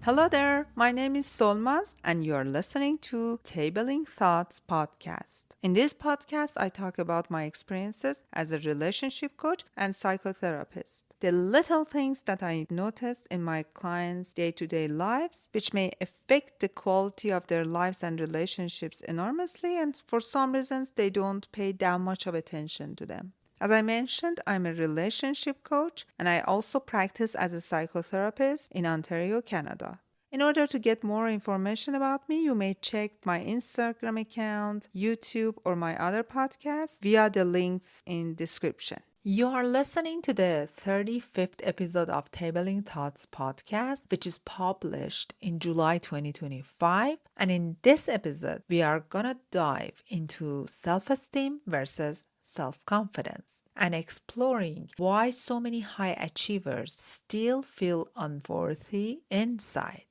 Hello there, my name is Solmaz, and you are listening to Tabling Thoughts podcast. In this podcast, I talk about my experiences as a relationship coach and psychotherapist. The little things that I noticed in my clients' day to day lives, which may affect the quality of their lives and relationships enormously, and for some reasons, they don't pay that much of attention to them. As I mentioned, I'm a relationship coach and I also practice as a psychotherapist in Ontario, Canada. In order to get more information about me, you may check my Instagram account, YouTube, or my other podcasts via the links in description. You are listening to the 35th episode of Tabling Thoughts podcast, which is published in July 2025. And in this episode, we are gonna dive into self-esteem versus self-confidence and exploring why so many high achievers still feel unworthy inside.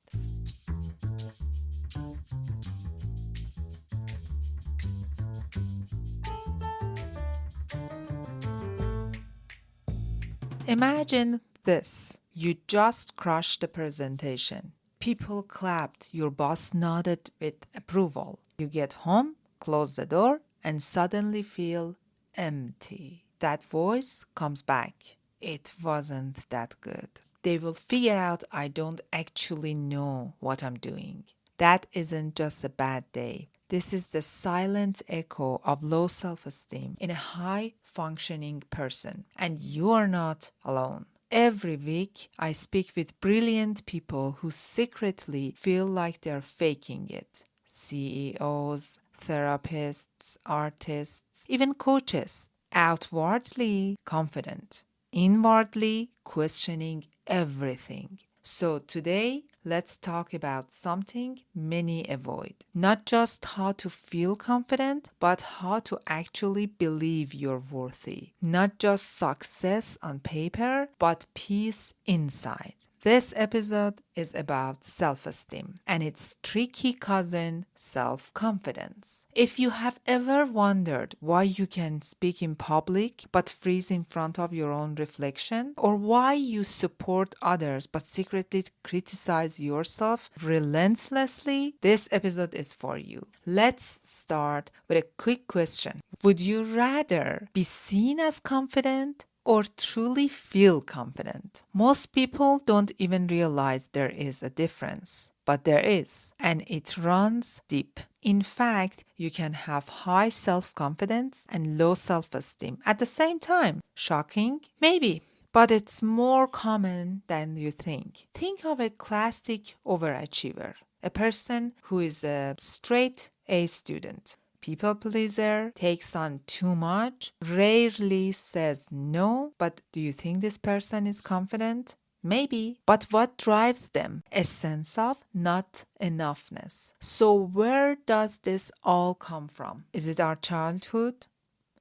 Imagine this. You just crushed the presentation. People clapped, your boss nodded with approval. You get home, close the door, and suddenly feel empty. That voice comes back. It wasn't that good. They will figure out I don't actually know what I'm doing. That isn't just a bad day. This is the silent echo of low self-esteem in a high-functioning person. And you are not alone. Every week, I speak with brilliant people who secretly feel like they're faking it. CEOs, therapists, artists, even coaches. Outwardly confident, inwardly questioning everything. So today, let's talk about something many avoid. Not just how to feel confident, but how to actually believe you're worthy. Not just success on paper, but peace inside. This episode is about self-esteem and its tricky cousin, self-confidence. If you have ever wondered why you can speak in public but freeze in front of your own reflection, or why you support others but secretly criticize yourself relentlessly, this episode is for you. Let's start with a quick question. Would you rather be seen as confident or truly feel confident? Most people don't even realize there is a difference, but there is, and it runs deep. In fact, you can have high self-confidence and low self-esteem at the same time. Shocking? Maybe. But it's more common than you think. Think of a classic overachiever, a person who is a straight A student. People pleaser, takes on too much, rarely says no. But do you think this person is confident? Maybe. But what drives them? A sense of not enoughness. So where does this all come from? Is it our childhood,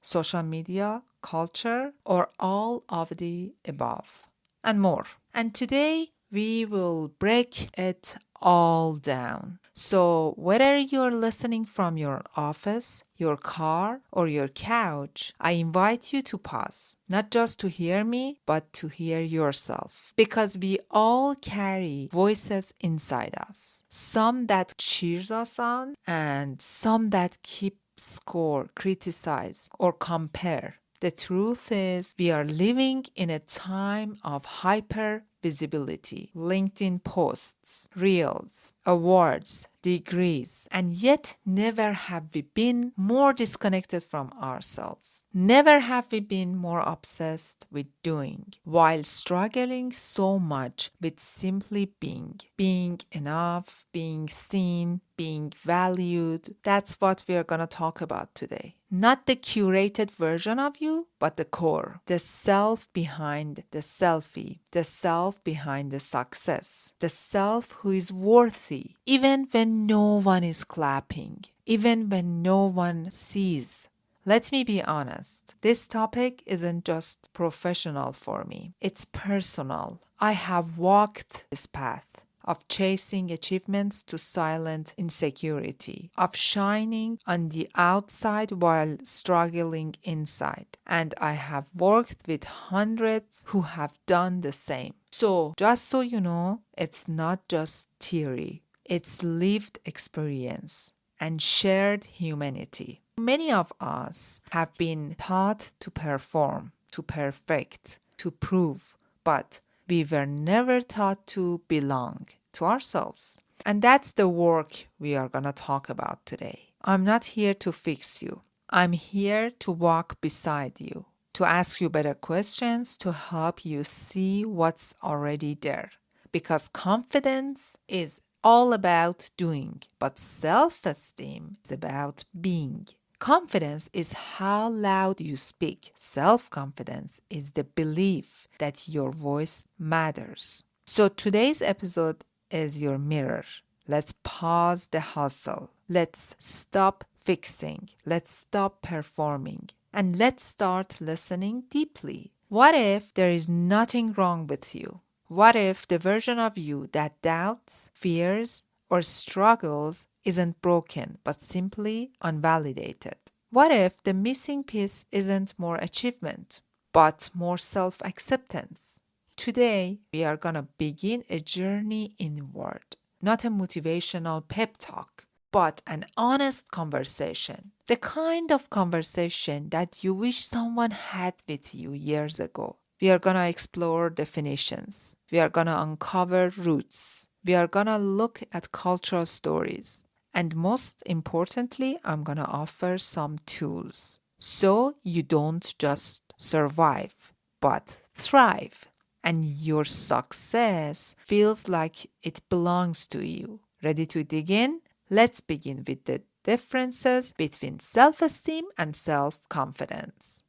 social media, culture, or all of the above? And more. And today we will break it all down. So, whether you're listening from your office, your car, or your couch, I invite you to pause, not just to hear me, but to hear yourself. Because we all carry voices inside us, some that cheers us on, and some that keep score, criticize, or compare. The truth is, we are living in a time of hyper visibility, LinkedIn posts, reels, awards, degrees, and yet never have we been more disconnected from ourselves. Never have we been more obsessed with doing, while struggling so much with simply being enough, being seen, being valued. That's what we are going to talk about today. Not the curated version of you, but the core, the self behind the selfie, the self behind the success, the self who is worthy, even when no one is clapping, even when no one sees. Let me be honest, this topic isn't just professional for me, it's personal. I have walked this path of chasing achievements to silent insecurity, of shining on the outside while struggling inside. And I have worked with hundreds who have done the same. So, just so you know, it's not just theory, it's lived experience and shared humanity. Many of us have been taught to perform, to perfect, to prove, but we were never taught to belong to ourselves. And that's the work we are going to talk about today. I'm not here to fix you. I'm here to walk beside you, to ask you better questions, to help you see what's already there. Because confidence is all about doing, but self-esteem is about being. Confidence is how loud you speak. Self-confidence is the belief that your voice matters. So today's episode is your mirror. Let's pause the hustle. Let's stop fixing. Let's stop performing. And let's start listening deeply. What if there is nothing wrong with you? What if the version of you that doubts, fears, or struggles isn't broken but simply unvalidated? What if the missing piece isn't more achievement but more self acceptance? Today, we are going to begin a journey inward, not a motivational pep talk, but an honest conversation. The kind of conversation that you wish someone had with you years ago. We are going to explore definitions. We are going to uncover roots. We are going to look at cultural stories. And most importantly, I'm going to offer some tools so you don't just survive, but thrive. And your success feels like it belongs to you. Ready to dig in? Let's begin with the differences between self-esteem and self-confidence.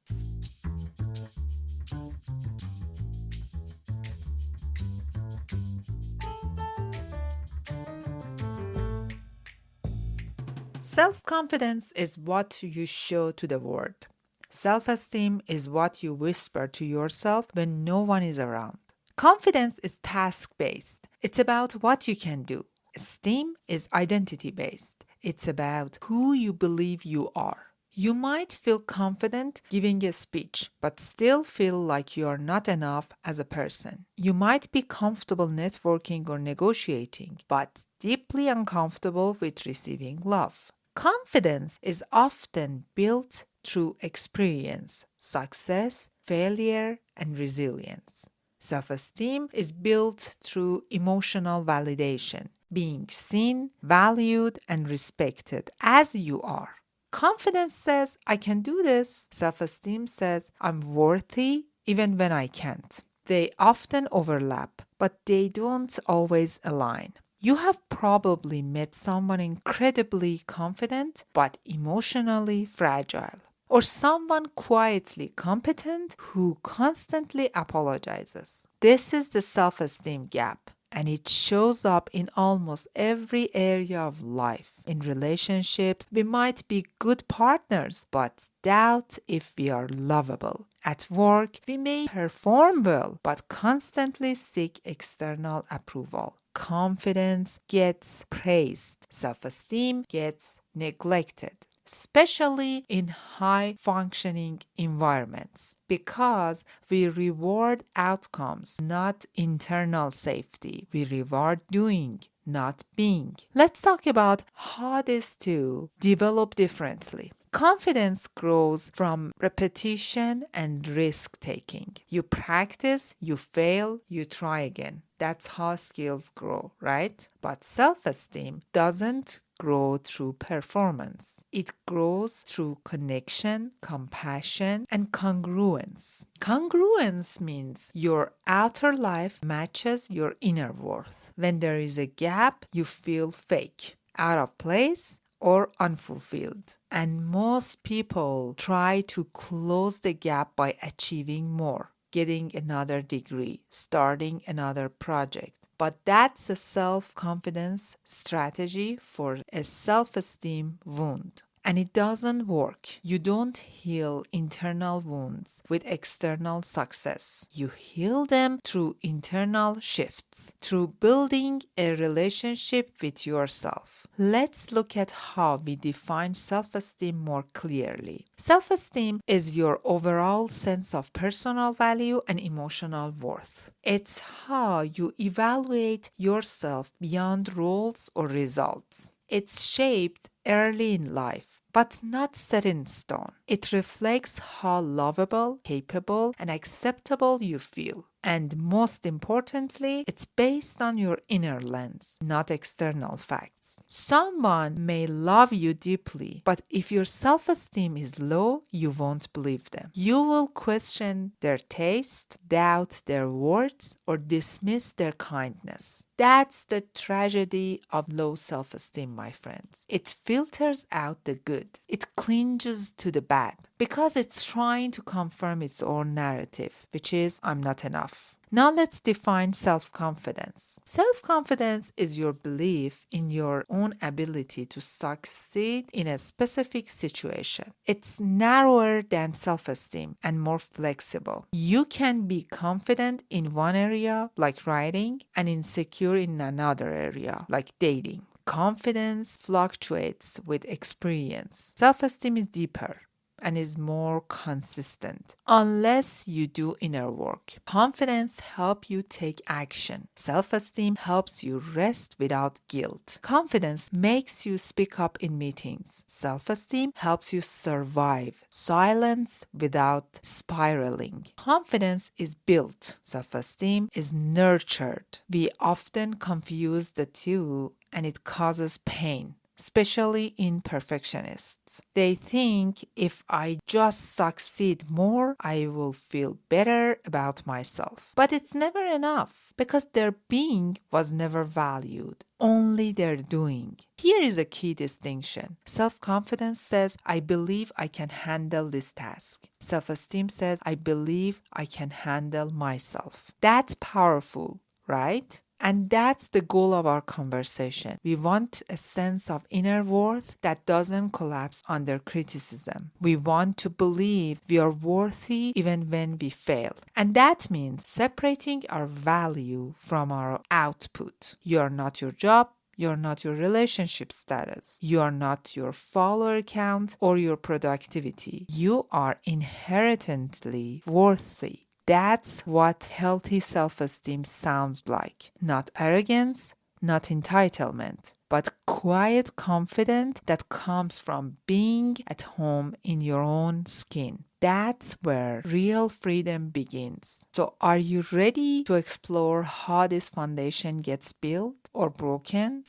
Self-confidence is what you show to the world. Self-esteem is what you whisper to yourself when no one is around. Confidence is task-based. It's about what you can do. Esteem is identity-based. It's about who you believe you are. You might feel confident giving a speech, but still feel like you are not enough as a person. You might be comfortable networking or negotiating, but deeply uncomfortable with receiving love. Confidence is often built through experience, success, failure, and resilience. Self-esteem is built through emotional validation, being seen, valued, and respected as you are. Confidence says, I can do this. Self-esteem says, I'm worthy even when I can't. They often overlap, but they don't always align. You have probably met someone incredibly confident but emotionally fragile, or someone quietly competent who constantly apologizes. This is the self-esteem gap, and it shows up in almost every area of life. In relationships, we might be good partners, but doubt if we are lovable. At work, we may perform well, but constantly seek external approval. Confidence gets praised, self-esteem gets neglected, especially in high functioning environments, because we reward outcomes, not internal safety. We reward doing, not being. Let's talk about how these two develop differently. Confidence grows from repetition and risk taking. You practice, you fail, you try again. That's how skills grow, right? But self-esteem doesn't grow through performance. It grows through connection, compassion, and congruence. Congruence means your outer life matches your inner worth. When there is a gap, you feel fake, out of place, or unfulfilled. And most people try to close the gap by achieving more, getting another degree, starting another project. But that's a self-confidence strategy for a self-esteem wound. and it doesn't work. You don't heal internal wounds with external success. You heal them through internal shifts, through building a relationship with yourself. Let's look at how we define self-esteem more clearly. Self-esteem is your overall sense of personal value and emotional worth. It's how you evaluate yourself beyond roles or results. It's shaped early in life, but not set in stone. It reflects how lovable, capable, and acceptable you feel. And most importantly, it's based on your inner lens, not external facts. Someone may love you deeply, but if your self-esteem is low, you won't believe them. You will question their taste, doubt their words, or dismiss their kindness. That's the tragedy of low self-esteem, my friends. It filters out the good. It clinges to the bad because it's trying to confirm its own narrative, which is, I'm not enough. Now let's define self-confidence. Self-confidence is your belief in your own ability to succeed in a specific situation. It's narrower than self-esteem and more flexible. You can be confident in one area, like writing, and insecure in another area, like dating. Confidence fluctuates with experience. Self-esteem is deeper and is more consistent unless you do inner work. Confidence helps you take action. Self-esteem helps you rest without guilt. Confidence makes you speak up in meetings. Self-esteem helps you survive silence without spiraling. Confidence is built. Self-esteem is nurtured. We often confuse the two and it causes pain, especially in perfectionists. They think if I just succeed more, I will feel better about myself. But it's never enough because their being was never valued, only their doing. Here is a key distinction. Self-confidence says, I believe I can handle this task. Self-esteem says, I believe I can handle myself. That's powerful, right? And that's the goal of our conversation. We want a sense of inner worth that doesn't collapse under criticism. We want to believe we are worthy even when we fail. And that means separating our value from our output. You're not your job. You're not your relationship status. You are not your follower count or your productivity. You are inherently worthy. That's what healthy self-esteem sounds like. Not arrogance, not entitlement, but quiet confidence that comes from being at home in your own skin. That's where real freedom begins. So are you ready to explore how this foundation gets built or broken?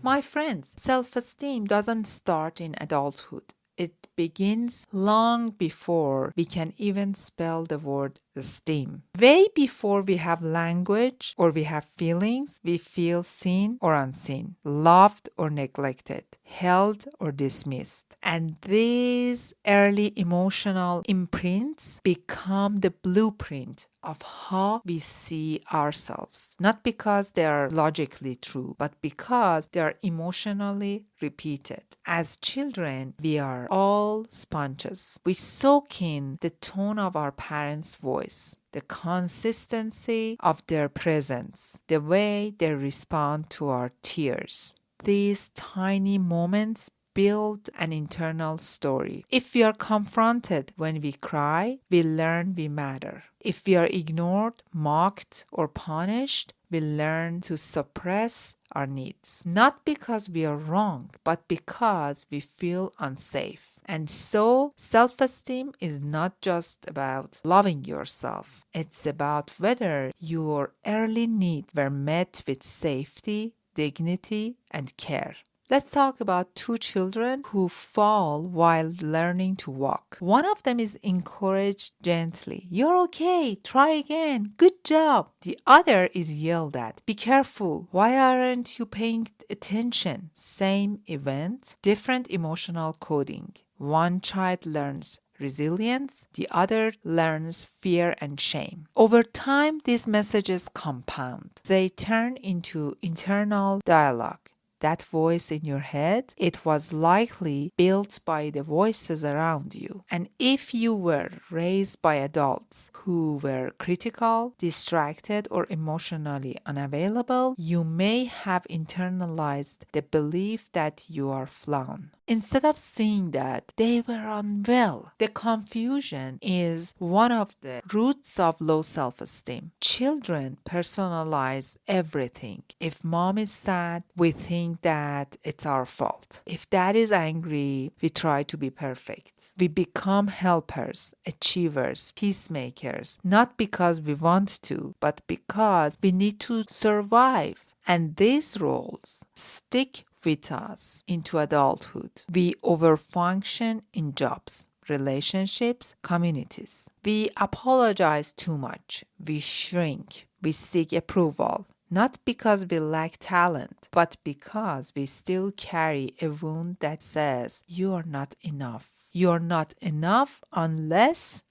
My friends, self-esteem doesn't start in adulthood. It begins long before we can even spell the word esteem. Way before we have language or we have feelings, we feel seen or unseen, loved or neglected, held or dismissed. And these early emotional imprints become the blueprint of how we see ourselves. Not because they are logically true, but because they are emotionally repeated. As children, we are all sponges. We soak in the tone of our parents' voice, the consistency of their presence, the way they respond to our tears. These tiny moments build an internal story. If we are confronted when we cry, we learn we matter. If we are ignored, mocked, or punished, we learn to suppress our needs. Not because we are wrong, but because we feel unsafe. And so, self-esteem is not just about loving yourself. It's about whether your early needs were met with safety, dignity, and care. Let's talk about two children who fall while learning to walk. One of them is encouraged gently. You're okay. Try again. Good job. The other is yelled at. Be careful. Why aren't you paying attention? Same event, different emotional coding. One child learns resilience, the other learns fear and shame. Over time, these messages compound. They turn into internal dialogue. That voice in your head, it was likely built by the voices around you. And if you were raised by adults who were critical, distracted, or emotionally unavailable, you may have internalized the belief that you are flawed. Instead of seeing that they were unwell, the confusion is one of the roots of low self-esteem. Children personalize everything. If mom is sad, we think that it's our fault. If dad is angry, we try to be perfect. We become helpers, achievers, peacemakers, not because we want to, but because we need to survive. And these roles stick with us into adulthood. We overfunction in jobs, relationships, communities. We apologize too much. We shrink. We seek approval. Not because we lack talent, but because we still carry a wound that says, you are not enough. You're not enough unless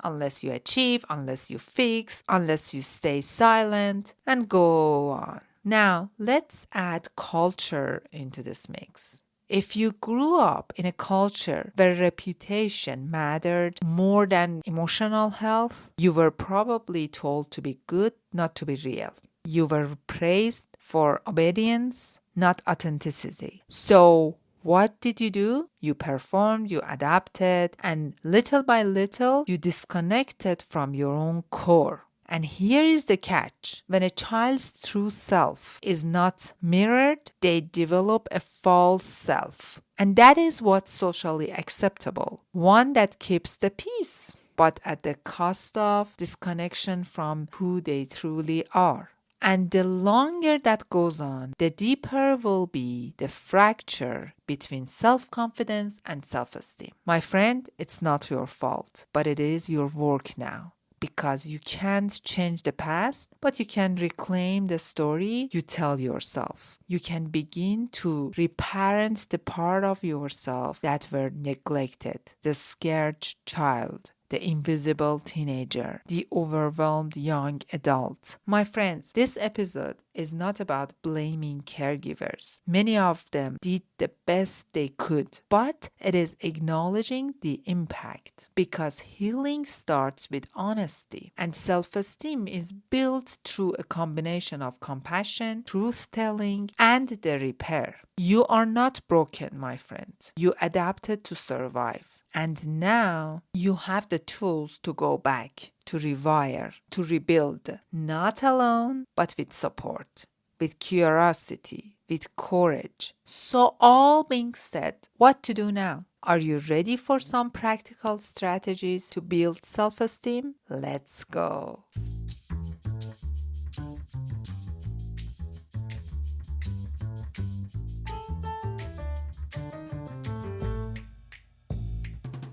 you achieve, unless you fix, unless you stay silent, and go on. Now, let's add culture into this mix. If you grew up in a culture where reputation mattered more than emotional health, you were probably told to be good, not to be real. You were praised for obedience, not authenticity. So, what did you do? You performed, you adapted, and little by little, you disconnected from your own core. And here is the catch. When a child's true self is not mirrored, they develop a false self. And that is what's socially acceptable. One that keeps the peace, but at the cost of disconnection from who they truly are. And the longer that goes on, the deeper will be the fracture between self-confidence and self-esteem. My friend, it's not your fault, but it is your work now. Because you can't change the past, but you can reclaim the story you tell yourself. You can begin to reparent the part of yourself that were neglected, the scared child, the invisible teenager, the overwhelmed young adult. My friends, this episode is not about blaming caregivers. Many of them did the best they could, but it is acknowledging the impact because healing starts with honesty and self-esteem is built through a combination of compassion, truth-telling, and the repair. You are not broken, my friend. You adapted to survive. And now you have the tools to go back, to rewire, to rebuild, not alone, but with support, with curiosity, with courage. So all being said, what to do now? Are you ready for some practical strategies to build self-esteem? Let's go.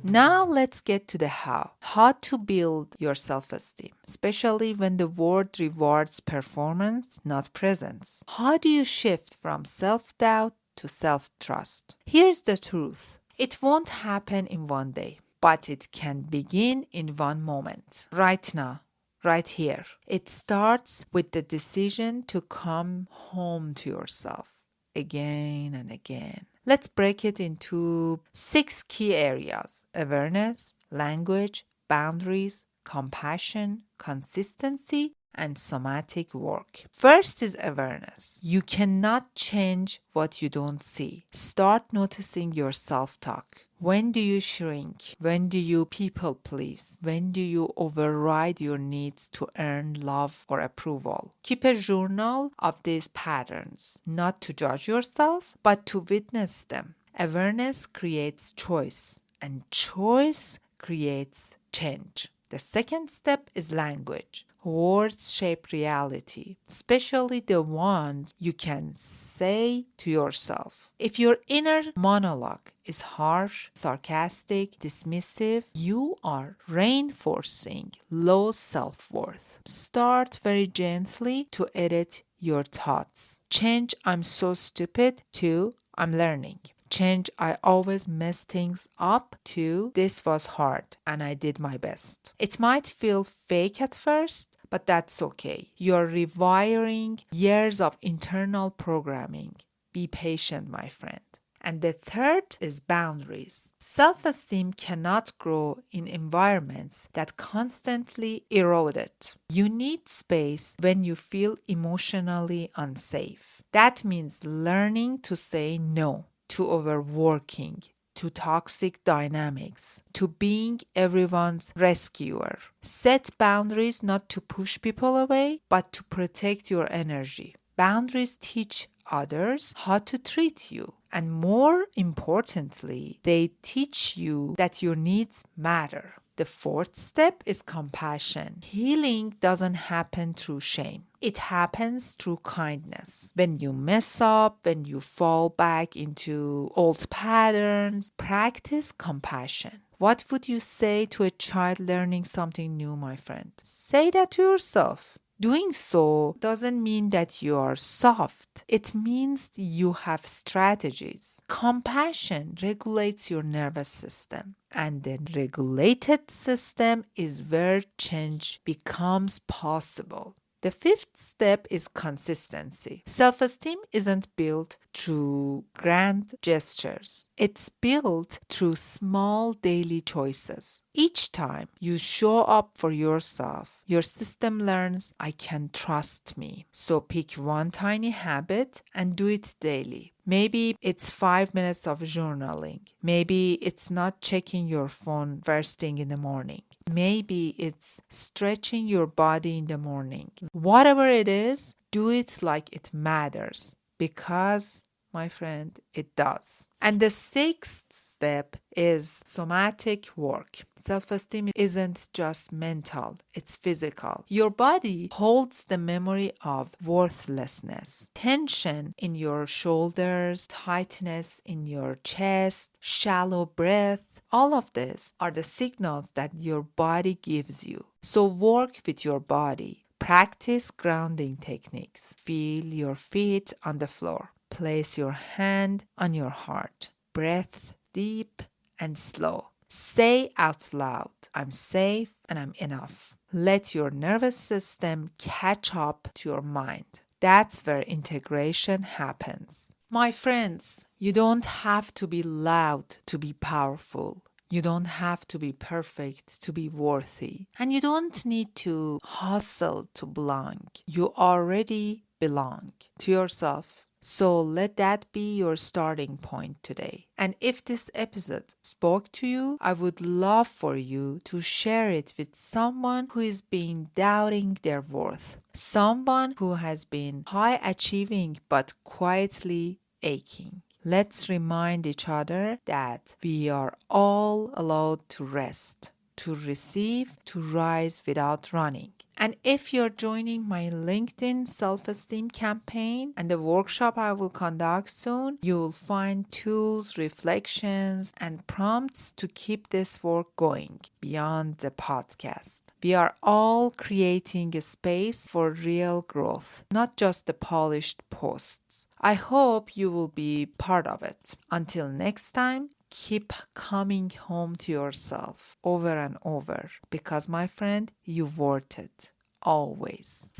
Now let's get to the how. How to build your self-esteem, especially when the world rewards performance, not presence. How do you shift from self-doubt to self-trust? Here's the truth. It won't happen in one day, but it can begin in one moment. Right now. Right here. It starts with the decision to come home to yourself again and again. Let's break it into 6 key areas: awareness, language, boundaries, compassion, consistency, and somatic work. First is awareness. You cannot change what you don't see. Start noticing your self-talk. When do you shrink? When do you people please? When do you override your needs to earn love or approval? Keep a journal of these patterns, not to judge yourself, but to witness them. Awareness creates choice, and choice creates change. The second step is language. Words shape reality, especially the ones you can say to yourself. If your inner monologue is harsh, sarcastic, dismissive, you are reinforcing low self-worth. Start very gently to edit your thoughts. Change "I'm so stupid" to "I'm learning." Change, I always mess things up, to this was hard and I did my best. It might feel fake at first, but that's okay. You're rewiring years of internal programming. Be patient, my friend. And the third is boundaries. Self esteem cannot grow in environments that constantly erode it. You need space when you feel emotionally unsafe. That means learning to say no to overworking, to toxic dynamics, to being everyone's rescuer. Set boundaries not to push people away, but to protect your energy. Boundaries teach others how to treat you. And more importantly, they teach you that your needs matter. The fourth step is compassion. Healing doesn't happen through shame. It happens through kindness. When you mess up, when you fall back into old patterns, practice compassion. What would you say to a child learning something new, my friend? Say that to yourself. Doing so doesn't mean that you are soft. It means you have strategies. Compassion regulates your nervous system. And the regulated system is where change becomes possible. The fifth step is consistency. Self esteem isn't built through grand gestures, it's built through small daily choices. Each time you show up for yourself, your system learns, I can trust me. So pick one tiny habit and do it daily. Maybe it's 5 minutes of journaling. Maybe it's not checking your phone first thing in the morning. Maybe it's stretching your body in the morning. Whatever it is, do it like it matters, because, my friend, it does. And the sixth step is somatic work. Self-esteem isn't just mental, it's physical. Your body holds the memory of worthlessness. Tension in your shoulders, tightness in your chest, shallow breath, all of this are the signals that your body gives you. So work with your body. Practice grounding techniques. Feel your feet on the floor. Place your hand on your heart. Breath deep and slow. Say out loud, I'm safe and I'm enough. Let your nervous system catch up to your mind. That's where integration happens. My friends, you don't have to be loud to be powerful. You don't have to be perfect to be worthy. And you don't need to hustle to belong. You already belong to yourself. So let that be your starting point today. And if this episode spoke to you, I would love for you to share it with someone who is being doubting their worth. Someone who has been high achieving but quietly aching. Let's remind each other that we are all allowed to rest, to receive, to rise without running. And if you're joining my LinkedIn self-esteem campaign and the workshop I will conduct soon, you'll find tools, reflections, and prompts to keep this work going beyond the podcast. We are all creating a space for real growth, not just the polished posts. I hope you will be part of it. Until next time, keep coming home to yourself over and over, because, my friend, you're worth it. Always.